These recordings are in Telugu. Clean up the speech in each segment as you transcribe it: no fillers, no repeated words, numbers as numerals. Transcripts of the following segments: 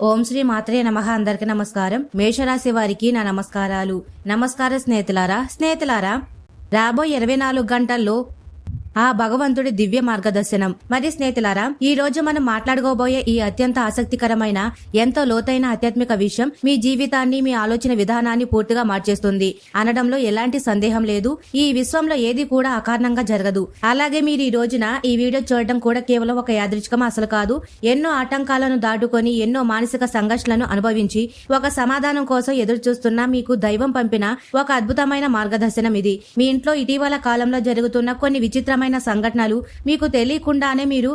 ఓం శ్రీ మాత్రే నమః. అందరికీ నమస్కారం. మేషరాశి వారికి నా నమస్కారాలు. నమస్కార స్నేహితులారా రాబోయే 24 గంటల్లో ఆ భగవంతుడి దివ్య మార్గదర్శనం. మరి స్నేహితులారా, ఈ రోజు మనం మాట్లాడుకోబోయే ఈ అత్యంత ఆసక్తికరమైన ఎంతో లోతైన ఆధ్యాత్మిక విషయం మీ జీవితాన్ని, మీ ఆలోచన విధానాన్ని పూర్తిగా మార్చేస్తుంది అనడంలో ఎలాంటి సందేహం లేదు. ఈ విశ్వంలో ఏది కూడా అకారణంగా జరగదు. అలాగే మీరు ఈ రోజున ఈ వీడియో చూడడం కూడా కేవలం ఒక యాదృచ్ఛికం అసలు కాదు. ఎన్నో ఆటంకాలను దాటుకొని, ఎన్నో మానసిక సంఘర్షణలను అనుభవించి ఒక సమాధానం కోసం ఎదురు చూస్తున్న మీకు దైవం పంపిన ఒక అద్భుతమైన మార్గదర్శనం ఇది. మీ ఇంట్లో ఇటీవల కాలంలో జరుగుతున్న కొన్ని విచిత్రమైన సంఘటనలు, మీకు తెలియకుండానే మీరు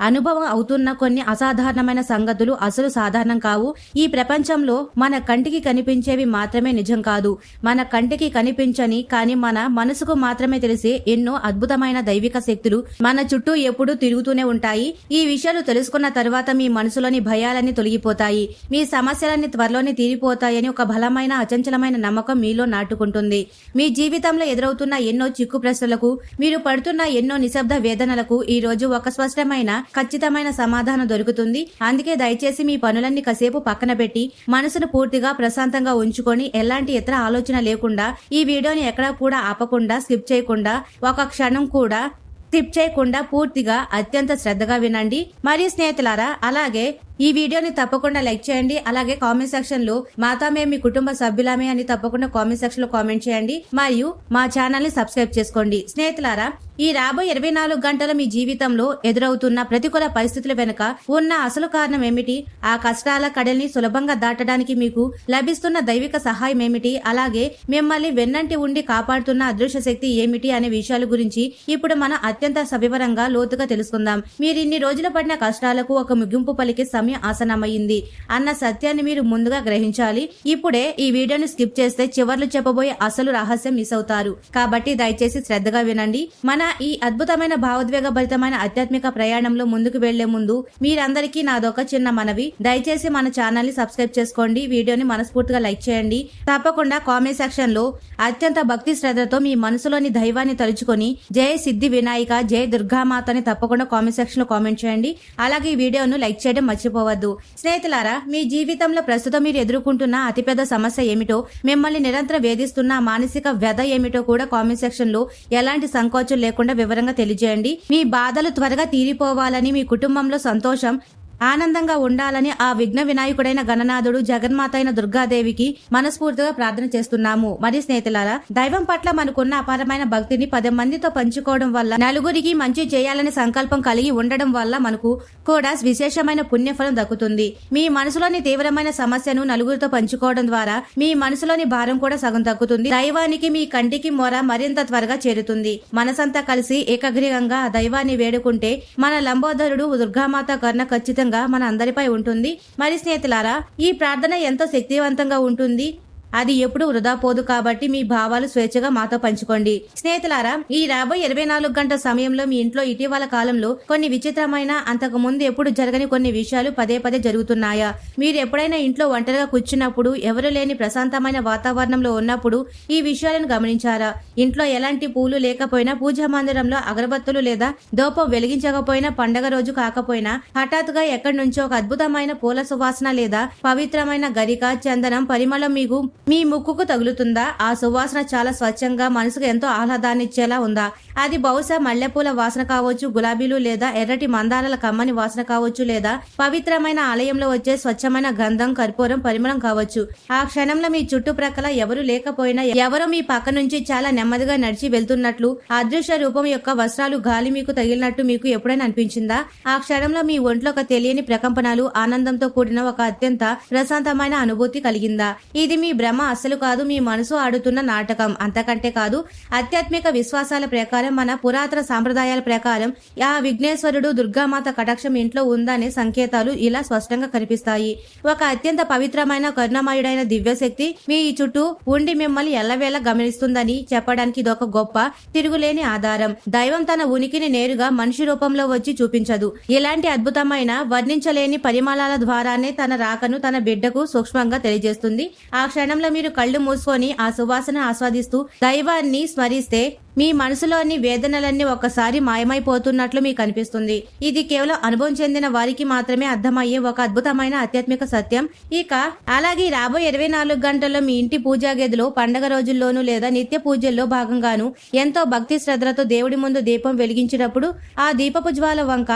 అనుభవం అవుతున్న కొన్ని అసాధారణమైన సంగతులు అసలు సాధారణం కావు. ఈ ప్రపంచంలో మన కంటికి కనిపించేవి మాత్రమే నిజం కాదు. మన కంటికి కనిపించని కానీ మన మనసుకు మాత్రమే తెలిసే ఎన్నో అద్భుతమైన దైవిక శక్తులు మన చుట్టూ ఎప్పుడూ తిరుగుతూనే ఉంటాయి. ఈ విషయాలు తెలుసుకున్న తర్వాత మీ మనసులోని భయాలన్నీ తొలగిపోతాయి. మీ సమస్యలన్నీ త్వరలోనే తీరిపోతాయని ఒక బలమైన అచంచలమైన నమ్మకం మీలో నాటుకుంటుంది. మీ జీవితంలో ఎదురవుతున్న ఎన్నో చిక్కు ప్రశ్నలకు, మీరు పడుతున్న ఎన్నో నిశ్శబ్ద వేదనలకు ఈ రోజు ఒక స్పష్టమైన ఖచ్చితమైన సమాధానం దొరుకుతుంది. అందుకే దయచేసి మీ పనులన్నీ కాసేపు పక్కన పెట్టి మనసును పూర్తిగా ప్రశాంతంగా ఉంచుకొని, ఎలాంటి ఇతర ఆలోచన లేకుండా ఈ వీడియోని ఎక్కడా కూడా ఆపకుండా, స్కిప్ చేయకుండా, ఒక క్షణం కూడా స్కిప్ చేయకుండా పూర్తిగా అత్యంత శ్రద్ధగా వినండి. మరియు స్నేహితులారా, అలాగే ఈ వీడియోని తప్పకుండా లైక్ చేయండి. అలాగే కామెంట్ సెక్షన్ లో మాతా మేము మీ కుటుంబ సభ్యులమే అని తప్పకుండా కామెంట్ సెక్షన్ లో కామెంట్ చేయండి. మరియు మా ఛానల్ ని సబ్స్క్రైబ్ చేసుకోండి. స్నేహితులారా, ఈ రాబోయే 24 గంటల మీ జీవితంలో ఎదురవుతున్న ప్రతికూల పరిస్థితుల వెనుక ఉన్న అసలు కారణం ఏమిటి? ఆ కష్టాల కడల్ని సులభంగా దాటడానికి మీకు లభిస్తున్న దైవిక సహాయం ఏమిటి? అలాగే మిమ్మల్ని వెన్నంటి ఉండి కాపాడుతున్న అదృశ్య శక్తి ఏమిటి అనే విషయాల గురించి ఇప్పుడు మనం అత్యంత సవివరంగా లోతుగా తెలుసుకుందాం. మీరు ఇన్ని రోజులు పడిన కష్టాలకు ఒక ముగింపు పలికే సమయం ఆసనమైంది అన్న సత్యాన్ని మీరు ముందుగా గ్రహించాలి. ఇప్పుడే ఈ వీడియోని స్కిప్ చేస్తే చివర్లు చెప్పబోయే అసలు రహస్యం మిస్ అవుతారు. కాబట్టి దయచేసి శ్రద్ధగా వినండి. మన ఈ అద్భుతమైన భావోద్వేగభరితమైన ఆధ్యాత్మిక ప్రయాణంలో ముందుకు వెళ్లే ముందు మీరందరికీ నాదొక చిన్న మనవి. దయచేసి మన ఛానల్ ని సబ్స్క్రైబ్ చేసుకోండి. వీడియోని మనస్ఫూర్తిగా లైక్ చేయండి. తప్పకుండా కామెంట్ సెక్షన్ లో అత్యంత భక్తి శ్రద్ధతో మీ మనసులోని దైవాన్ని తలుచుకొని జై సిద్ధి వినాయక, జై దుర్గామాత అని తప్పకుండా కామెంట్ సెక్షన్ లో కామెంట్ చేయండి. అలాగే ఈ వీడియోను లైక్ చేయడం మర్చిపోవద్దు. స్నేహితులారా, మీ జీవితంలో ప్రస్తుతం మీరు ఎదుర్కొంటున్న అతిపెద్ద సమస్య ఏమిటో, మిమ్మల్ని నిరంతరం వేధిస్తున్న మానసిక వ్యధ ఏమిటో కూడా కామెంట్ సెక్షన్ లో ఎలాంటి సంకోచం లేకుండా వివరంగా తెలియజేయండి. మీ బాధలు త్వరగా తీరిపోవాలని, మీ కుటుంబంలో సంతోషం ఆనందంగా ఉండాలని ఆ విఘ్న వినాయకుడైన గణనాథుడు, జగన్మాత అయిన దుర్గాదేవికి మనస్ఫూర్తిగా ప్రార్థన చేస్తున్నాము. మరి స్నేహితులారా, దైవం పట్ల మనకున్న అపారమైన భక్తిని 10 మందితో పంచుకోవడం వల్ల, నలుగురికి మంచి చేయాలనే సంకల్పం కలిగి ఉండడం వల్ల మనకు కూడా విశేషమైన పుణ్యఫలం దక్కుతుంది. మీ మనసులోని తీవ్రమైన సమస్యను నలుగురితో పంచుకోవడం ద్వారా మీ మనసులోని భారం కూడా సగం తగ్గుతుంది. దైవానికి మీ కంటికి మొర మరింత త్వరగా చేరుతుంది. మనసంతా కలిసి ఏకగ్రీవంగా ఆ దైవాన్ని వేడుకుంటే మన లంబోదరుడు దుర్గామాత కర్ణ ఖచ్చితంగా మన అందరిపై ఉంటుంది. మరి స్నేహితులారా, ఈ ప్రార్థన ఎంతో శక్తివంతంగా ఉంటుంది. అది ఎప్పుడు వృధా పోదు. కాబట్టి మీ భావాలు స్వేచ్ఛగా మాతో పంచుకోండి. స్నేహితులారా, ఈ రాబోయే 24 గంటల సమయంలో మీ ఇంట్లో ఇటీవల కాలంలో కొన్ని విచిత్రమైన, అంతకు ముందు ఎప్పుడు జరగని కొన్ని విషయాలు పదే పదే జరుగుతున్నాయా? మీరు ఎప్పుడైనా ఇంట్లో ఒంటరిగా కూర్చున్నప్పుడు, ఎవరు లేని ప్రశాంతమైన వాతావరణంలో ఉన్నప్పుడు ఈ విషయాలను గమనించారా? ఇంట్లో ఎలాంటి పూలు లేకపోయినా, పూజా మందిరంలో అగరబత్తులు లేదా దూపం వెలిగించకపోయినా, పండగ రోజు కాకపోయినా హఠాత్తుగా ఎక్కడి నుంచో ఒక అద్భుతమైన పూల సువాసన లేదా పవిత్రమైన గరిక, చందనం పరిమళం మీకు మీ ముక్కుకు తగులుతుందా? ఆ సువాసన చాలా స్వచ్ఛంగా, మనసుకు ఎంతో ఆహ్లాదాన్ని ఇచ్చేలా ఉందా? అది బహుశా మల్లెపూల వాసన కావచ్చు, గులాబీలు లేదా ఎర్రటి మందారాల కమ్మని వాసన కావచ్చు, లేదా పవిత్రమైన ఆలయంలో వచ్చే స్వచ్ఛమైన గంధం, కర్పూరం పరిమళం కావచ్చు. ఆ క్షణంలో మీ చుట్టుప్రక్కల ఎవరు లేకపోయినా, ఎవరో మీ పక్క నుంచి చాలా నెమ్మదిగా నడిచి వెళ్తున్నట్లు, అదృశ్య రూపం యొక్క వస్త్రాలు గాలి మీకు తగిలినట్టు మీకు ఎప్పుడైనా అనిపించిందా? ఆ క్షణంలో మీ ఒంట్లో ఒక తెలియని ప్రకంపనలు, ఆనందంతో కూడిన ఒక అత్యంత ప్రశాంతమైన అనుభూతి కలిగిందా? ఇది మీ భ్రమ అస్సలు కాదు. మీ మనసు ఆడుతున్న నాటకం. అంతకంటే కాదు. ఆధ్యాత్మిక విశ్వాసాల ప్రకారం, మన పురాతన సాంప్రదాయాల ప్రకారం ఆ విఘ్నేశ్వరుడు, దుర్గామాత కటాక్షం ఇంట్లో ఉందనే సంకేతాలు ఇలా స్పష్టంగా కనిపిస్తాయి. ఒక అత్యంత పవిత్రమైన, కరుణమయుడైన దివ్యశక్తి మీ చుట్టూ ఉండి మిమ్మల్ని ఎల్లవేళ గమనిస్తుందని చెప్పడానికి ఇదొక గొప్ప, తిరుగులేని ఆధారం. దైవం తన ఉనికిని నేరుగా మనిషి రూపంలో వచ్చి చూపించదు. ఇలాంటి అద్భుతమైన, వర్ణించలేని పరిమళాల ద్వారానే తన రాకను తన బిడ్డకు సూక్ష్మంగా తెలియజేస్తుంది. ఆ క్షణంలో సమయంలో మీరు కళ్ళు మూసుకొని ఆ సువాసన ఆస్వాదిస్తూ దైవాన్ని స్మరిస్తే మీ మనసులోని వేదనలన్నీ ఒక్కసారి మాయమైపోతున్నట్లు మీకు అనిపిస్తుంది. ఇది కేవలం అనుభవం చెందిన వారికి మాత్రమే అర్థమయ్యే ఒక అద్భుతమైన ఆధ్యాత్మిక సత్యం. ఇక అలాగే రాబోయే 24 గంటల్లో మీ ఇంటి పూజా గదిలో పండగ రోజుల్లోనూ లేదా నిత్య పూజల్లో భాగంగాను ఎంతో భక్తి శ్రద్ధలతో దేవుడి ముందు దీపం వెలిగించినప్పుడు ఆ దీపపు జ్వాల వంక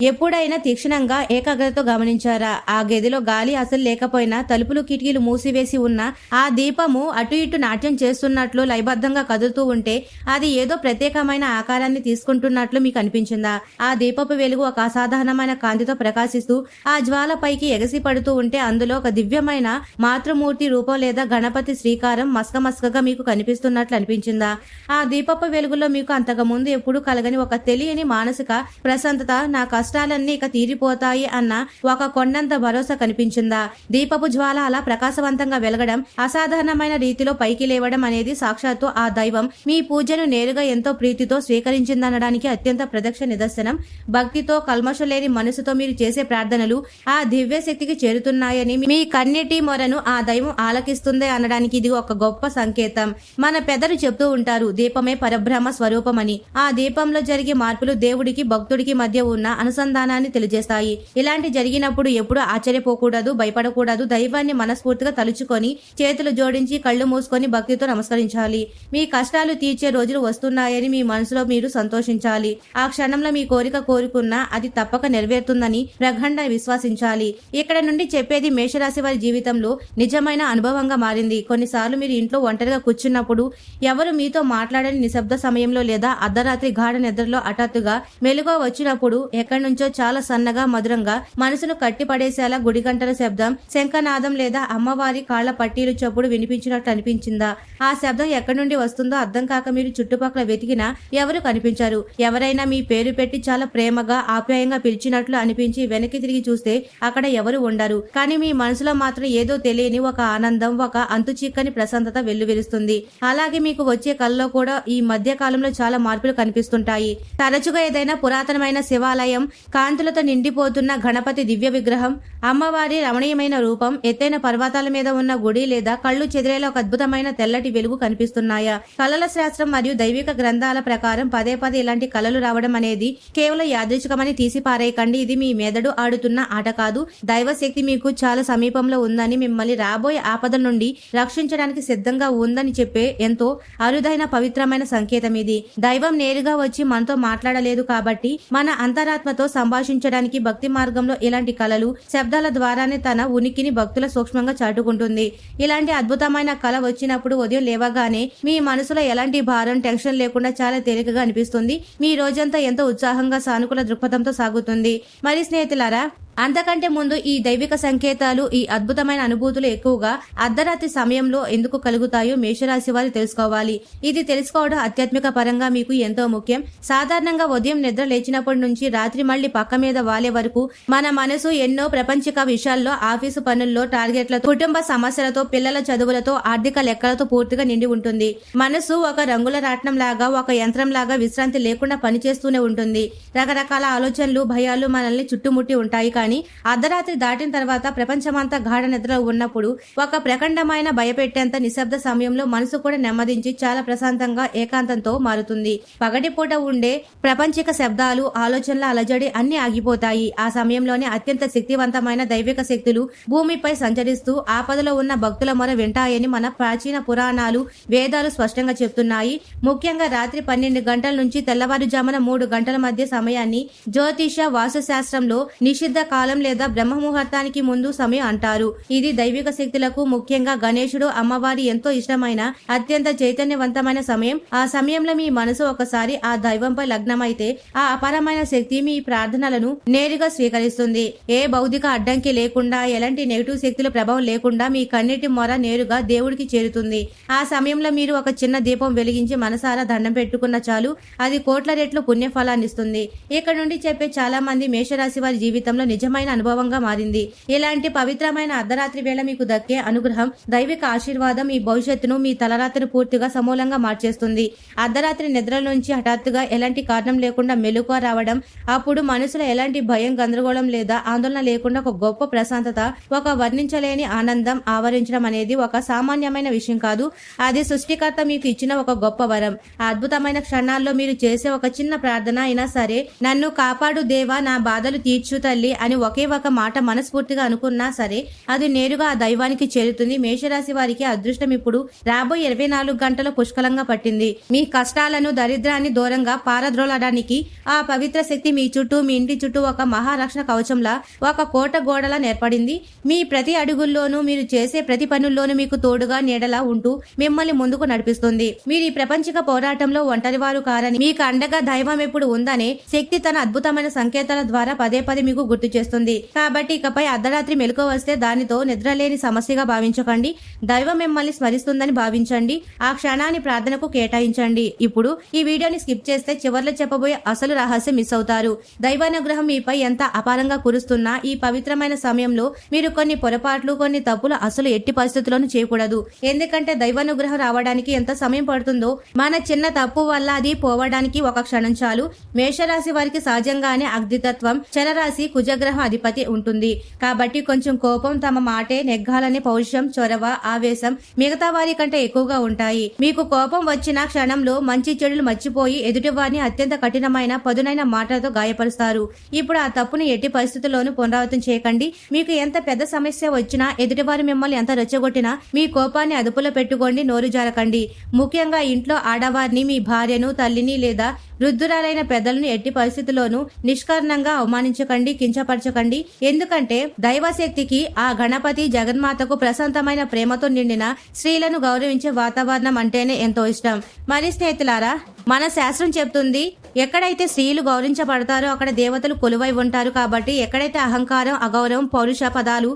ఎప్పుడైనా తీక్షణంగా ఏకాగ్రతతో గమనించారా? ఆ గదిలో గాలి అసలు లేకపోయినా తలుపులు కిటికీలు మూసివేసి ఉన్న ఆ దీపము అటు ఇటు నాట్యం చేస్తున్నట్లు లయబద్ధంగా కదులుతూ ఉంటే అది ఏదో ప్రత్యేకమైన ఆకారాన్ని తీసుకుంటున్నట్లు మీకు అనిపించిందా? ఆ దీపపు వెలుగు ఒక అసాధారణమైన కాంతితో ప్రకాశిస్తూ ఆ జ్వాల పైకి ఎగసి పడుతూ ఉంటే అందులో ఒక దివ్యమైన మాతృమూర్తి రూపం లేదా గణపతి శ్రీకారం మస్కగా మీకు కనిపిస్తున్నట్లు అనిపించిందా? ఆ దీపపు వెలుగులో మీకు అంతకు ముందు ఎప్పుడూ కలగని ఒక తెలియని మానసిక ప్రశాంతత, నా కష్టాలన్నీ ఇక తీరిపోతాయి అన్న ఒక కొండంత భరోసా కనిపించిందా? దీపపు జ్వాల అలా ప్రకాశవంతంగా వెలగడం, అసాధారణమైన రీతిలో పైకి లేవడం అనేది సాక్షాత్తు ఆ దైవం మీ పూజను నేరుగా ఎంతో ప్రీతితో స్వీకరించిందనడానికి అత్యంత ప్రత్యక్ష నిదర్శనం. భక్తితో కల్మషం లేని మనసుతో మీరు చేసే ప్రార్థనలు ఆ దివ్య శక్తికి చేరుతున్నాయని, మీ కన్నీటి మొరను ఆ దైవం ఆలకిస్తుంది అనడానికి ఇది ఒక గొప్ప సంకేతం. మన పెద్దలు చెప్తూ ఉంటారు, దీపమే పరబ్రహ్మ స్వరూపమని. ఆ దీపంలో జరిగే మార్పులు దేవుడికి భక్తుడికి మధ్య ఉన్న అనుసంధానాన్ని తెలియజేస్తాయి. ఇలాంటి జరిగినప్పుడు ఎప్పుడు ఆశ్చర్యపోకూడదు, భయపడకూడదు. దైవాన్ని మనస్ఫూర్తిగా తలుచుకొని చేతులు జోడించి కళ్ళు మూసుకొని భక్తితో నమస్కరించాలి. మీ కష్టాలు తీర్చే రోజులు వస్తున్నాయని మీ మనసులో మీరు సంతోషించాలి. ఆ క్షణంలో మీ కోరిక కోరుకున్నా అది తప్పక నెరవేరుతుందని ప్రఖండ విశ్వసించాలి. ఇక్కడ నుండి చెప్పేది మేషరాశి వారి జీవితంలో నిజమైన అనుభవంగా మారింది. కొన్నిసార్లు మీరు ఇంట్లో ఒంటరిగా కూర్చున్నప్పుడు, ఎవరు మీతో మాట్లాడని నిశ్శబ్ద సమయంలో లేదా అర్ధరాత్రి గాఢ నిద్రలో హఠాత్తుగా మెలుగు వచ్చినప్పుడు ఎక్కడి నుంచో చాలా సన్నగా మధురంగా మనసును కట్టిపడేసేలా గుడి గంటల శబ్దం, శంఖనాదం లేదా అమ్మవారి కాళ్ల పట్టీలు చప్పుడు వినిపించినట్టు అనిపించిందా? ఆ శబ్దం ఎక్కడి నుండి వస్తుందో అర్థం కాక మీరు చుట్టుపక్కల వెతికినా ఎవరు కనిపించరు. ఎవరైనా మీ పేరు పెట్టి చాలా ప్రేమగా ఆప్యాయంగా పిలిచినట్లు అనిపించి వెనక్కి తిరిగి చూస్తే అక్కడ ఎవరు ఉండరు. కానీ మీ మనసులో మాత్రం ఏదో తెలియని ఒక ఆనందం, ఒక అంతుచిక్కని ప్రశాంతత వెల్లువిరుస్తుంది. అలాగే మీకు వచ్చే కళ్ళలో కూడా ఈ మధ్య కాలంలో చాలా మార్పులు కనిపిస్తుంటాయి. తరచుగా ఏదైనా పురాతనమైన శివాలయం, కాంతులతో నిండిపోతున్న గణపతి దివ్య విగ్రహం, అమ్మవారి రమణీయమైన రూపం, ఎత్తైన పర్వతాల మీద ఉన్న గుడి లేదా కళ్ళు చెదిరేలా ఒక అద్భుతమైన తెల్లటి వెలుగు కనిపిస్తున్నాయా? కళల శాస్త్రం మరియు దైవిక గ్రంథాల ప్రకారం పదే ఇలాంటి కళలు రావడం అనేది కేవలం యాదృచ్ఛికమని తీసి పారేయకండి. ఇది మీ మెదడు ఆడుతున్న ఆట కాదు. దైవ శక్తి మీకు చాలా సమీపంలో ఉందని, మిమ్మల్ని రాబోయే ఆపదల నుండి రక్షించడానికి సిద్ధంగా ఉందని చెప్పే ఎంతో అరుదైన పవిత్రమైన సంకేతం ఇది. దైవం నేరుగా వచ్చి మనతో మాట్లాడలేదు కాబట్టి మన అంతరాత్మతో సంభాషించడానికి భక్తి మార్గంలో ఇలాంటి కళలు, శబ్దాల ద్వారానే తన ఉనికిని భక్తుల సూక్ష్మంగా చాటుకుంటుంది. ఇలాంటి అద్భుతమైన కళ వచ్చినప్పుడు ఉదయం లేవగానే మీ మనసులో ఎలాంటి భారం, టెన్షన్ లేకుండా చాలా తేలికగా అనిపిస్తుంది. మీ రోజంతా ఎంతో ఉత్సాహంగా, సానుకూల దృక్పథంతో సాగుతుంది. మరి స్నేహితులారా, అంతకంటే ముందు ఈ దైవిక సంకేతాలు, ఈ అద్భుతమైన అనుభూతులు ఎక్కువగా అర్ధరాత్రి సమయంలో ఎందుకు కలుగుతాయో మేషరాశి వారు తెలుసుకోవాలి. ఇది తెలుసుకోవడం ఆధ్యాత్మిక పరంగా మీకు ఎంతో ముఖ్యం. సాధారణంగా ఉదయం నిద్ర లేచినప్పటి నుంచి రాత్రి మళ్లీ పక్క మీద వాలే వరకు మన మనసు ఎన్నో ప్రపంచిక విషయాల్లో, ఆఫీసు పనుల్లో, టార్గెట్లతో, కుటుంబ సమస్యలతో, పిల్లల చదువులతో, ఆర్థిక లెక్కలతో పూర్తిగా నిండి ఉంటుంది. మనసు ఒక రంగుల రాట్నం లాగా, ఒక యంత్రం లాగా విశ్రాంతి లేకుండా పనిచేస్తూనే ఉంటుంది. రకరకాల ఆలోచనలు, భయాలు మనల్ని చుట్టుముట్టి ఉంటాయి. కానీ అర్ధరాత్రి దాటిన తర్వాత ప్రపంచమంతా గాఢ నిద్రలో ఉన్నప్పుడు ఒక ప్రఖండమైన భయపెట్టేంత నిశ్శబ్ద సమయంలో మనసు కూడా నెమ్మదించి చాలా ప్రశాంతంగా, ఏకాంతంతో మారుతుంది. పగటిపూట ఉండే ప్రపంచిక శబ్దాలు, ఆలోచనల అలజడి అన్ని ఆగిపోతాయి. ఆ సమయంలోనే అత్యంత శక్తివంతమైన దైవిక శక్తులు భూమిపై సంచరిస్తూ ఆపదలో ఉన్న భక్తుల మొర వింటాయని మన ప్రాచీన పురాణాలు, వేదాలు స్పష్టంగా చెప్తున్నాయి. ముఖ్యంగా రాత్రి 12 గంటల నుంచి తెల్లవారుజామున 3 గంటల మధ్య సమయాన్ని జ్యోతిష వాస్తుశాస్త్రంలో నిషిద్ధ కాలం లేదా బ్రహ్మ ముహూర్తానికి ముందు సమయం అంటారు. ఇది దైవిక శక్తులకు, ముఖ్యంగా గణేశుడు, అమ్మవారి ఎంతో ఇష్టమైన అత్యంత చైతన్యవంతమైన సమయం. ఆ సమయంలో మీ మనసు ఒకసారి ఆ దైవంపై లగ్నమైతే ఆ అపారమైన శక్తి మీ ప్రార్థనలను నేరుగా స్వీకరిస్తుంది. ఏ భౌతిక అడ్డంకి లేకుండా, ఎలాంటి నెగిటివ్ శక్తుల ప్రభావం లేకుండా మీ కన్నీటి మొర నేరుగా దేవుడికి చేరుతుంది. ఆ సమయంలో మీరు ఒక చిన్న దీపం వెలిగించి మనసారా దండం పెట్టుకున్న చాలు, అది కోట్ల రెట్లు పుణ్యఫలాన్నిస్తుంది. ఇక్కడ నుండి చెప్పే చాలా మంది మేషరాశి వారి జీవితంలో నిజ నిజమైన అనుభవంగా మారింది. ఇలాంటి పవిత్రమైన అర్ధరాత్రి వేళ మీకు దక్కే అనుగ్రహం, దైవిక ఆశీర్వాదం మీ భవిష్యత్తును, మీ తలరాత్రిని పూర్తిగా సమూలంగా మార్చేస్తుంది. అర్ధరాత్రి నిద్ర నుంచి హఠాత్తుగా ఎలాంటి కారణం లేకుండా మెలకువ రావడం, అప్పుడు మనసులో ఎలాంటి భయం, గందరగోళం లేదా ఆందోళన లేకుండా ఒక గొప్ప ప్రశాంతత, ఒక వర్ణించలేని ఆనందం ఆవరించడం అనేది ఒక సామాన్యమైన విషయం కాదు. అది సృష్టికర్త మీకు ఇచ్చిన ఒక గొప్ప వరం. ఆ అద్భుతమైన క్షణాల్లో మీరు చేసే ఒక చిన్న ప్రార్థన అయినా సరే, నన్ను కాపాడు దేవా, నా బాధలు తీర్చు తల్లి అని ఒకే ఒక మాట మనస్ఫూర్తిగా అనుకున్నా సరే, అది నేరుగా ఆ దైవానికి చేరుతుంది. మేషరాశి వారికి అదృష్టం ఇప్పుడు రాబోయే 24 గంటల పుష్కలంగా పట్టింది. మీ కష్టాలను, దరిద్రాన్ని దూరంగా పారద్రోలడానికి ఆ పవిత్ర శక్తి మీ చుట్టూ, మీ ఇంటి చుట్టూ ఒక మహారక్షణ కవచంలా, ఒక కోట గోడలా ఏర్పడింది. మీ ప్రతి అడుగుల్లోనూ, మీరు చేసే ప్రతి పనుల్లోనూ మీకు తోడుగా, నీడలా ఉంటూ మిమ్మల్ని ముందుకు నడిపిస్తుంది. మీరు ఈ ప్రపంచిక పోరాటంలో ఒంటరివారు కారని, మీకు అండగా దైవం ఎప్పుడు ఉందనే శక్తి తన అద్భుతమైన సంకేతాల ద్వారా పదే పదే మీకు గుర్తు చేస్తుంది. కాబట్టి ఇకపై అర్ధరాత్రి మెలకువ వస్తే దానితో నిద్రలేని సమస్యగా భావించకండి. దైవం మిమ్మల్ని స్మరిస్తుందని భావించండి. ఆ క్షణాన్ని ప్రార్థనకు కేటాయించండి. ఇప్పుడు ఈ వీడియోని స్కిప్ చేస్తే చివర్లో చెప్పబోయే అసలు రహస్యం మిస్ అవుతారు. దైవానుగ్రహం మీపై ఎంత అపారంగా కురుస్తున్నా ఈ పవిత్రమైన సమయంలో మీరు కొన్ని పొరపాట్లు, కొన్ని తప్పులు అసలు ఎట్టి పరిస్థితుల్లోనూ చేయకూడదు. ఎందుకంటే దైవానుగ్రహం రావడానికి ఎంత సమయం పడుతుందో, మన చిన్న తప్పు వల్ల అది పోవడానికి ఒక క్షణం చాలు. మేషరాశి వారికి సహజంగానే అగ్నితత్వం, చరరాశి కుజగ్రహం అధిపతి ఉంటుంది. కాబట్టి కొంచెం కోపం, తమ మాటే నెగ్గాలనే పౌరుషం, చొరవ, ఆవేశం మిగతా వారి కంటే ఎక్కువగా ఉంటాయి. మీకు కోపం వచ్చిన క్షణంలో మంచి చెడులు మర్చిపోయి ఎదుటివారిని అత్యంత కఠినమైన, పదునైన మాటలతో గాయపరుస్తారు. ఇప్పుడు ఆ తప్పును ఎట్టి పరిస్థితుల్లోనూ పునరావృతం చేయకండి. మీకు ఎంత పెద్ద సమస్య వచ్చినా, ఎదుటివారు మిమ్మల్ని ఎంత రెచ్చగొట్టినా మీ కోపాన్ని అదుపులో పెట్టుకోండి. నోరు జారకండి. ముఖ్యంగా ఇంట్లో ఆడవారిని, మీ భార్యను, తల్లిని లేదా వృద్ధురాలైన పెద్దలను ఎట్టి పరిస్థితుల్లోనూ నిష్కారణంగా అవమానించకండి, కించపరచకండి. ఎందుకంటే దైవశక్తికి, ఆ గణపతి జగన్మాతకు ప్రశాంతమైన ప్రేమతో నిండిన స్త్రీలను గౌరవించే వాతావరణం అంటేనే ఎంతో ఇష్టం. మరి స్నేహితులారా, మన శాస్త్రం చెప్తుంది, ఎక్కడైతే స్త్రీలు గౌరవించబడతారో అక్కడ దేవతలు కొలువై ఉంటారు. కాబట్టి ఎక్కడైతే అహంకారం, అగౌరవం, పౌరుష పదాలు,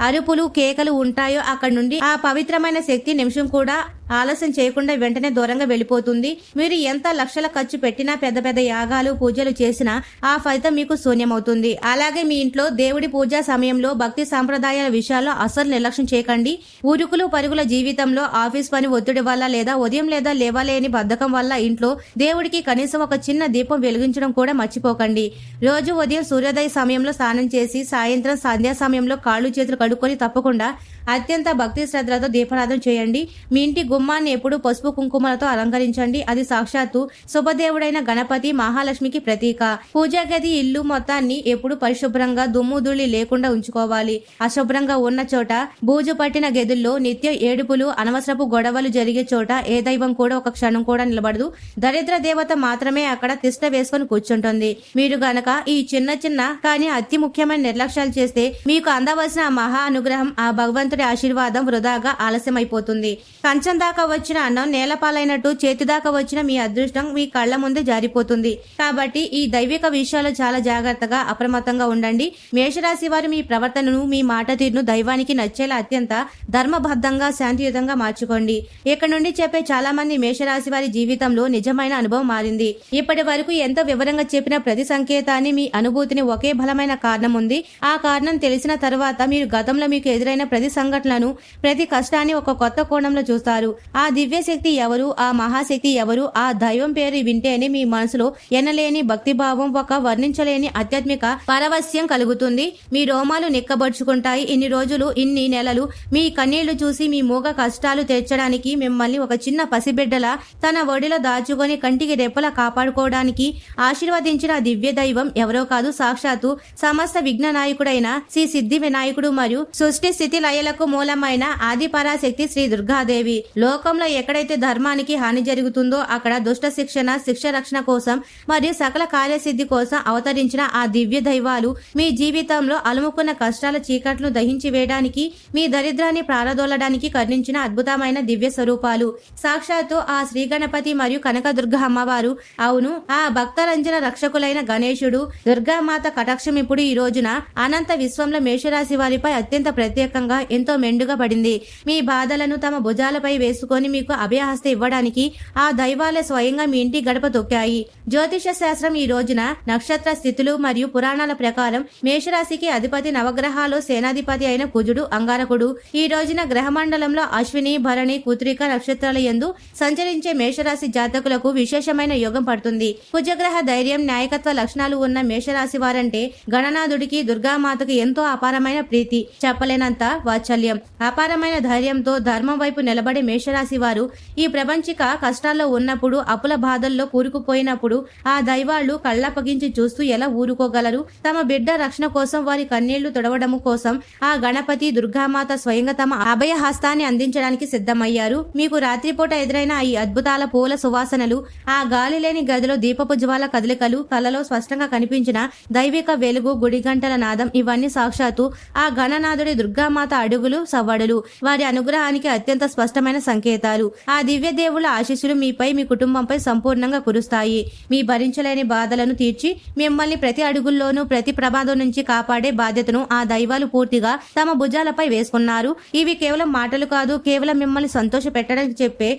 అరుపులు, కేకలు ఉంటాయో అక్కడి నుండి ఆ పవిత్రమైన శక్తి నిమిషం కూడా ఆలస్యం చేయకుండా వెంటనే దూరంగా వెళ్ళిపోతుంది. మీరు ఎంత లక్షల ఖర్చు పెట్టినా, పెద్ద పెద్ద యాగాలు, పూజలు చేసినా ఆ ఫలితం మీకు శూన్యమవుతుంది. అలాగే మీ ఇంట్లో దేవుడి పూజ సమయంలో భక్తి సాంప్రదాయాల విషయాల్లో అసలు నిర్లక్ష్యం చేయకండి. ఉరుకులు పరుగుల జీవితంలో, ఆఫీస్ పని ఒత్తిడి వల్ల లేదా ఉదయం లేదా లేవలేని బద్ధకం వల్ల ఇంట్లో దేవుడికి కనీసం ఒక చిన్న దీపం వెలిగించడం కూడా మర్చిపోకండి. రోజు ఉదయం సూర్యోదయ సమయంలో స్నానం చేసి, సాయంత్రం సంధ్యా సమయంలో కాళ్ళు చేతులు కడుక్కొని తప్పకుండా అత్యంత భక్తి శ్రద్ధలతో దీపారాధన చేయండి. మీ ఇంటి గుమ్మాన్ని ఎప్పుడు పసుపు కుంకుమలతో అలంకరించండి. అది సాక్షాత్తు శుభదేవుడైన గణపతి, మహాలక్ష్మికి ప్రతీక. పూజా గది, ఇల్లు మొత్తాన్ని ఎప్పుడు పరిశుభ్రంగా, దుమ్ము ధూళి లేకుండా ఉంచుకోవాలి. అశుభ్రంగా ఉన్న చోట, బూజు పట్టిన గదుల్లో, నిత్యం ఏడుపులు, అనవసరపు గొడవలు జరిగే చోట ఏ దైవం కూడా ఒక క్షణం కూడా నిలబడదు. దరిద్ర దేవత మాత్రమే అక్కడ తిష్ట వేసుకుని కూర్చుంటుంది. మీరు గనక ఈ చిన్న చిన్న కానీ అతి ముఖ్యమైన నిర్లక్ష్యాలు చేస్తే మీకు అందవలసిన ఆ మహా అనుగ్రహం, ఆ భగవంతుడి ఆశీర్వాదం వృధాగా ఆలస్యమైపోతుంది. కంచం దాకా వచ్చిన అన్నం నేలపాలైనట్టు చేతి దాకా వచ్చిన మీ అదృష్టం మీ కళ్ల ముందే జారిపోతుంది. కాబట్టి ఈ దైవిక విషయాలు చాలా జాగ్రత్తగా, అప్రమత్తంగా ఉండండి. మేషరాశి వారు మీ ప్రవర్తనను, మీ మాట తీరును దైవానికి నచ్చేలా అత్యంత ధర్మబద్ధంగా, శాంతియుతంగా మార్చుకోండి. ఇక్కడ నుండి చెప్పే చాలా మంది మేషరాశి వారి జీవితంలో నిజమైన అనుభవం మారింది. ఇప్పటి వరకు ఎంతో వివరంగా చెప్పిన ప్రతి సంకేతాన్ని, మీ అనుభూతిని ఒకే బలమైన కారణం ఉంది. ఆ కారణం తెలిసిన తర్వాత మీరు గతంలో మీకు ఎదురైన ప్రతి సంఘటనలను, ప్రతి కష్టాన్ని ఒక కొత్త కోణంలో చూస్తారు. ఆ దివ్య శక్తి ఎవరు, ఆ మహాశక్తి ఎవరు, ఆ దైవం పేరు వింటేనే మీ మనసులో ఎనలేని భక్తిభావం, ఒక వర్ణించలేని ఆధ్యాత్మిక పరవశ్యం కలుగుతుంది. మీ రోమాలు నిక్కబడుచుకుంటాయి. ఇన్ని రోజులు, ఇన్ని నెలలు మీ కన్నీళ్లు చూసి మీ మూగ కష్టాలు తీర్చడానికి, మిమ్మల్ని ఒక చిన్న పసిబిడ్డలా తన ఒడిలో దాచుకొని కంటికి రెప్పలా కాపాడుకోవడానికి ఆశీర్వదించిన ఆ దివ్య దైవం ఎవరో కాదు, సాక్షాత్తు సమస్త విఘ్న నాయకుడైన శ్రీ సిద్ధి వినాయకుడు మరియు సృష్టి స్థితి లయలకు మూలమైన ఆది పరాశక్తి శ్రీ దుర్గాదేవి. లోకంలో ఎక్కడైతే ధర్మానికి హాని జరుగుతుందో అక్కడ దుష్ట శిక్షణ, శిక్ష రక్షణ కోసం మరియు సకల కార్యసిద్ధి కోసం అవతరించిన ఆ దివ్య దైవాలు మీ జీవితంలో అలుముకున్న కష్టాల చీకట్లు దహించి వేయడానికి, మీ దరిద్రాన్ని ప్రారదోలడానికి కరుణించిన అద్భుతమైన దివ్య స్వరూపాలు. సాక్షాత్తు ఆ శ్రీ గణపతి మరియు కనకదుర్గ అమ్మవారు. అవును, ఆ భక్తరంజన రక్షకులైన గణేశుడు, దుర్గామాత కటాక్షం ఇప్పుడు ఈ రోజున అనంత విశ్వంలో మేషరాశి వారిపై అత్యంత ప్రత్యేకంగా, ఎంతో మెండుగా పడింది. మీ బాధలను తమ భుజాలపై వేసి వేసుకొని మీకు అభయహస్త ఇవ్వడానికి ఆ దైవాలే స్వయంగా మీ ఇంటి గడప తొక్కాయి. జ్యోతిష శాస్త్రం ఈ రోజున నక్షత్ర స్థితులు మరియు పురాణాల ప్రకారం మేషరాశికి అధిపతి నవగ్రహాలు సేనాధిపతి అయిన కుజుడు అంగారకుడు. ఈ రోజున గ్రహమండలంలో అశ్విని భరణి కృత్తిక నక్షత్రాల యందు సంచరించే మేషరాశి జాతకులకు విశేషమైన యోగం పడుతుంది. కుజగ్రహ ధైర్యం నాయకత్వ లక్షణాలు ఉన్న మేషరాశి వారంటే గణనాథుడికి దుర్గామాతకు ఎంతో అపారమైన ప్రీతి, చెప్పలేనంత వాత్సల్యం. అపారమైన ధైర్యంతో ధర్మం వైపు నిలబడే మేషరాశి వారు ఈ ప్రపంచిక కష్టాల్లో ఉన్నప్పుడు, అప్పుల బాధల్లో కూరుకుపోయినప్పుడు ఆ దైవాళ్లు కళ్ళప్పగించి చూస్తూ ఎలా ఊరుకోగలరు? తమ బిడ్డ రక్షణ కోసం వారి కన్నీళ్లు తొడవడము కోసం ఆ గణపతి దుర్గామాత స్వయంగా తమ అభయ హస్తాన్ని అందించడానికి సిద్ధమయ్యారు. మీకు రాత్రిపూట ఎదురైన ఈ అద్భుతాల పూల సువాసనలు, ఆ గాలి లేని గదిలో దీపపు జ్వాల కదలికలు, కలలో స్పష్టంగా కనిపించిన దైవిక వెలుగు, గుడి గంటల నాదం ఇవన్నీ సాక్షాత్తు ఆ గణనాథుడి దుర్గామాత అడుగులు సవ్వడులు, వారి అనుగ్రహానికి అత్యంత స్పష్టమైన సంకేతాలు. ఆ దివ్య దేవుళ్ళ ఆశీస్సులు మీపై మీ కుటుంబంపై సంపూర్ణంగా కురుస్తాయి. మీ భరించలేని బాధలను తీర్చి మిమ్మల్ని ప్రతి అడుగుల్లోనూ ప్రతి ప్రమాదం నుంచి కాపాడే బాధ్యతను ఆ దైవాలు పూర్తిగా తమ భుజాలపై వేసుకున్నారు. ఇవి కేవలం మాటలు కాదు, కేవలం మిమ్మల్ని సంతోష పెట్టడానికి చెప్పే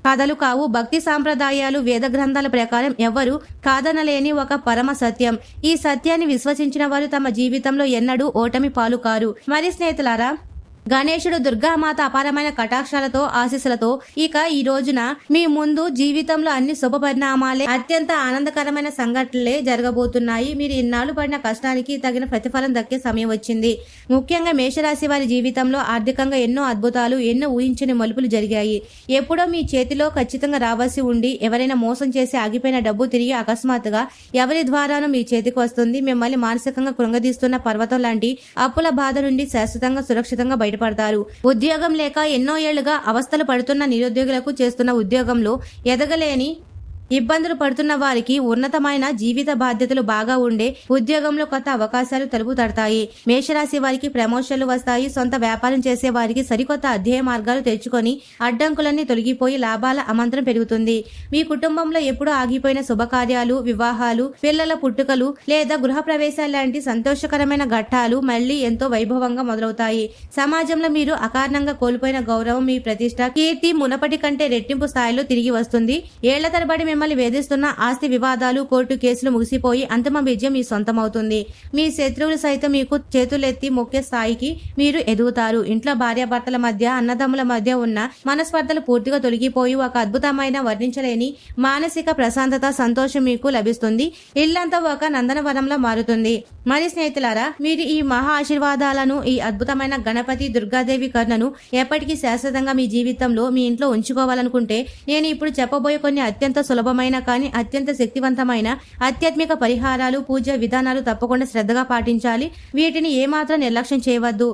కథలు కావు. భక్తి సాంప్రదాయాలు, వేద గ్రంథాల ప్రకారం ఎవరు కాదనలేని ఒక పరమ సత్యం. ఈ సత్యాన్ని విశ్వసించిన వారు తమ జీవితంలో ఎన్నడూ ఓటమి పాలు కారు. మరి స్నేహితులారా, గణేశుడు దుర్గామాత అపారమైన కటాక్షాలతో ఆశీస్సులతో ఇక ఈ రోజున మీ ముందు జీవితంలో అన్ని శుభ పరిణామాలే, అత్యంత ఆనందకరమైన సంఘటనలే జరగబోతున్నాయి. మీరు ఇన్నాళ్లు పడిన కష్టానికి తగిన ప్రతిఫలం దక్కే సమయం వచ్చింది. ముఖ్యంగా మేషరాశి వారి జీవితంలో ఆర్థికంగా ఎన్నో అద్భుతాలు, ఎన్నో ఊహించని మలుపులు జరిగాయి. ఎప్పుడో మీ చేతిలో ఖచ్చితంగా రావాల్సి ఉండి ఎవరైనా మోసం చేసి ఆగిపోయిన డబ్బు తిరిగి అకస్మాత్తుగా ఎవరి ద్వారానూ మీ చేతికి వస్తుంది. మిమ్మల్ని మానసికంగా కృంగదీస్తున్న పర్వతం లాంటి అప్పుల బాధ నుండి శాశ్వతంగా సురక్షితంగా బయటపడతారు. ఉద్యోగం లేక ఎన్నో ఏళ్లుగా అవస్థలు పడుతున్న నిరుద్యోగులకు, చేస్తున్న ఉద్యోగంలో ఎదగలేని ఇబ్బందులు పడుతున్న వారికి ఉన్నతమైన జీవిత బాధ్యతలు బాగా ఉండే ఉద్యోగంలో కొత్త అవకాశాలు తలుపు తడతాయి. మేషరాశి వారికి ప్రమోషన్లు వస్తాయి. సొంత వ్యాపారం చేసే వారికి సరికొత్త అధ్యాయ మార్గాలు తెచ్చుకొని అడ్డంకులన్నీ తొలగిపోయి లాభాల అమంతరం పెరుగుతుంది. మీ కుటుంబంలో ఎప్పుడూ ఆగిపోయిన శుభకార్యాలు, వివాహాలు, పిల్లల పుట్టుకలు లేదా గృహ ప్రవేశాలు లాంటి సంతోషకరమైన ఘట్టాలు మళ్లీ ఎంతో వైభవంగా మొదలవుతాయి. సమాజంలో మీరు అకారణంగా కోల్పోయిన గౌరవం, మీ ప్రతిష్ట, కీర్తి మునపటి కంటే రెట్టింపు స్థాయిలో తిరిగి వస్తుంది. ఏళ్ల తరబడి మిమ్మల్ని వేధిస్తున్న ఆస్తి వివాదాలు, కోర్టు కేసులు ముగిసిపోయి అంతిమ విజయం మీ సొంతమవుతుంది. మీ శత్రువులు సైతం మీకు చేతులెత్తి మొక్కే స్థాయికి మీరు ఎదుగుతారు. ఇంట్లో భార్యాభర్తల మధ్య, అన్నదమ్ముల మధ్య ఉన్న మనస్పర్ధలు పూర్తిగా తొలగిపోయి ఒక అద్భుతమైన వర్ణించలేని మానసిక ప్రశాంతత, సంతోషం మీకు లభిస్తుంది. ఇల్లంతా ఒక నందనవనంలా మారుతుంది. మరి స్నేహితులారా, మీరు ఈ మహా ఆశీర్వాదాలను, ఈ అద్భుతమైన గణపతి దుర్గాదేవి కరుణను ఎప్పటికీ శాశ్వతంగా మీ జీవితంలో, మీ ఇంట్లో ఉంచుకోవాలనుకుంటే నేను ఇప్పుడు చెప్పబోయే కొన్ని అత్యంత సులభమైన కానీ అత్యంత శక్తివంతమైన ఆధ్యాత్మిక పరిహారాలు, పూజ విధానాలు తప్పకుండా శ్రద్ధగా పాటించాలి. వీటిని ఏమాత్రం నిర్లక్ష్యం చేయవద్దు.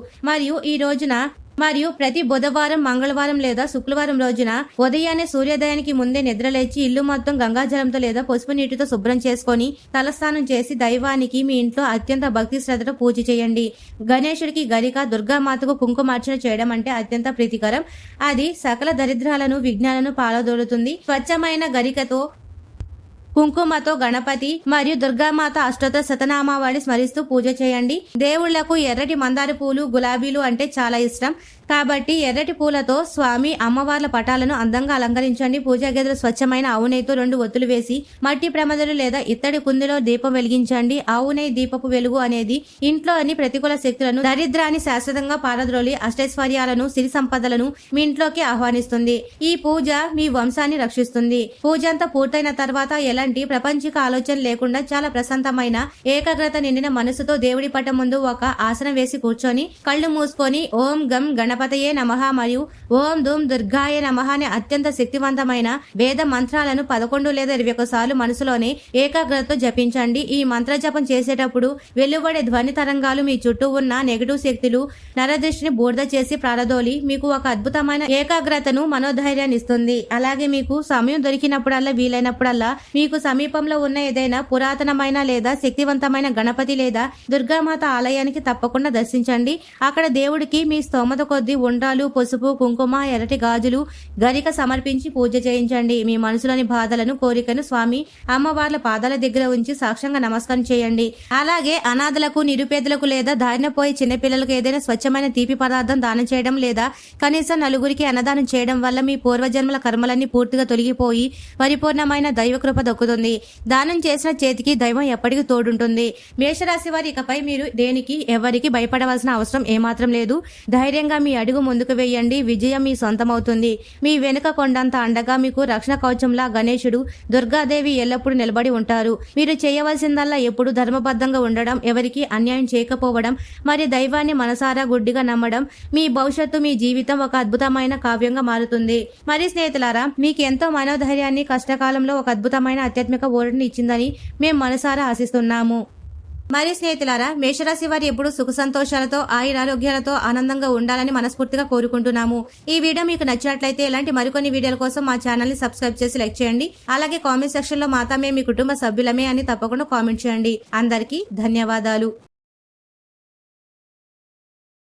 మరియు ప్రతి బుధవారం, మంగళవారం లేదా శుక్రవారం రోజున ఉదయాన్నే సూర్యోదయానికి ముందే నిద్రలేచి ఇల్లు మొత్తం గంగాజలంతో లేదా పసుపు నీటితో శుభ్రం చేసుకొని తలస్నానం చేసి దైవానికి మీ ఇంట్లో అత్యంత భక్తి శ్రద్ధతో పూజ చేయండి. గణేశుడికి గరిక, దుర్గామాతకు కుంకుమార్చన చేయడం అంటే అత్యంత ప్రీతికరం. అది సకల దరిద్రాలను, విఘ్నాలను పాలదోలుతుంది. స్వచ్ఛమైన గరికతో, కుంకుమతో గణపతి మరియు దుర్గామాత అష్టోత్తర శతనామావళి స్మరిస్తూ పూజ చేయండి. దేవుళ్లకు ఎర్రటి మందార పూలు, గులాబీలు అంటే చాలా ఇష్టం. కాబట్టి ఎర్రటి పూలతో స్వామి, అమ్మవార్ల పటాలను అందంగా అలంకరించండి. పూజా గదిలో స్వచ్ఛమైన ఆవు నెయ్యితో 2 ఒత్తులు వేసి మట్టి ప్రమదలు లేదా ఇత్తడి కుందిలో దీపం వెలిగించండి. ఆవు నెయ్యి దీపపు వెలుగు అనేది ఇంట్లో అన్ని ప్రతికూల శక్తులను, దరిద్రాన్ని శాశ్వతంగా పారద్రోలి అష్టైశ్వర్యాలను, సిరి సంపదలను మీ ఇంట్లోకి ఆహ్వానిస్తుంది. ఈ పూజ మీ వంశాన్ని రక్షిస్తుంది. పూజ అంతా పూర్తయిన తర్వాత ఎలాంటి ప్రపంచిక ఆలోచన లేకుండా చాలా ప్రశాంతమైన, ఏకాగ్రత నిండిన మనసుతో దేవుడి పటం ముందు ఒక ఆసనం వేసి కూర్చొని కళ్ళు మూసుకొని ఓం గం గణపతయే నమః మరియు ఓం ధూమ్ దుర్గాయ నమః అనే అత్యంత శక్తివంతమైన వేద మంత్రాలను 11 లేదా 21 సార్లు మనసులోనే ఏకాగ్రతతో జపించండి. ఈ మంత్ర జపం చేసేటప్పుడు వెలువడే ధ్వని తరంగాలు మీ చుట్టూ ఉన్న నెగటివ్ శక్తులు, నరదృష్టిని బూడిద చేసి ప్రారదోలి మీకు ఒక అద్భుతమైన ఏకాగ్రతను, మనోధైర్యాన్ని ఇస్తుంది. అలాగే మీకు సమయం దొరికినప్పుడల్లా, వీలైనప్పుడల్లా మీకు మీకు సమీపంలో ఉన్న ఏదైనా పురాతనమైన లేదా శక్తివంతమైన గణపతి లేదా దుర్గామాత ఆలయానికి తప్పకుండా దర్శించండి. అక్కడ దేవుడికి మీ స్తోమత కొద్దీ ఉండ్రాలు, పసుపు, కుంకుమ, ఎర్రటి గాజులు, గరిక సమర్పించి పూజ చేయించండి. మీ మనసులోని బాధలను, కోరికను స్వామి అమ్మవార్ల పాదాల దగ్గర ఉంచి సాక్ష్యంగా నమస్కారం చేయండి. అలాగే అనాథలకు, నిరుపేదలకు లేదా దారిన పోయే చిన్నపిల్లలకు ఏదైనా స్వచ్ఛమైన తీపి పదార్థం దానం చేయడం లేదా కనీసం నలుగురికి అన్నదానం చేయడం వల్ల మీ పూర్వజన్మల కర్మలన్నీ పూర్తిగా తొలగిపోయి పరిపూర్ణమైన దైవకృప దక్కుతుంది. దానం చేసిన చేతికి దైవం ఎప్పటికీ తోడుంటుంది. మేషరాశి వారి ఇకపై మీరు దేనికి ఎవరికి భయపడవలసిన అవసరం ఏమాత్రం లేదు. ధైర్యంగా మీ అడుగు ముందుకు వేయండి. విజయం మీ సొంతమవుతుంది. మీ వెనుక కొండంత అండగా మీకు రక్షణ కవచంలా గణేశుడు, దుర్గాదేవి ఎల్లప్పుడూ నిలబడి ఉంటారు. మీరు చేయవలసిందల్లా ఎప్పుడు ధర్మబద్ధంగా ఉండడం, ఎవరికి అన్యాయం చేయకపోవడం, మరి దైవాన్ని మనసారా గుడ్డిగా నమ్మడం. మీ భవిష్యత్తు, మీ జీవితం ఒక అద్భుతమైన కావ్యంగా మారుతుంది. మరి స్నేహితులారా, మీకు ఎంతో మనోధైర్యాన్ని, కష్టకాలంలో ఒక అద్భుతమైన ఆధ్యాత్మిక ఓరటిని ఇచ్చిందని మేము మనసారా ఆశిస్తున్నాము. మరి స్నేహితులారా, మేషరాశి వారు ఎప్పుడు సుఖ సంతోషాలతో, ఆయురారోగ్యాలతో ఆనందంగా ఉండాలని మనస్ఫూర్తిగా కోరుకుంటున్నాము. ఈ వీడియో మీకు నచ్చినట్లయితే ఇలాంటి మరికొన్ని వీడియోల కోసం మా ఛానల్ ని సబ్స్క్రైబ్ చేసి లైక్ చేయండి. అలాగే కామెంట్ సెక్షన్ లో మాతామే మీ కుటుంబ సభ్యులమే అని తప్పకుండా కామెంట్ చేయండి. అందరికీ ధన్యవాదాలు.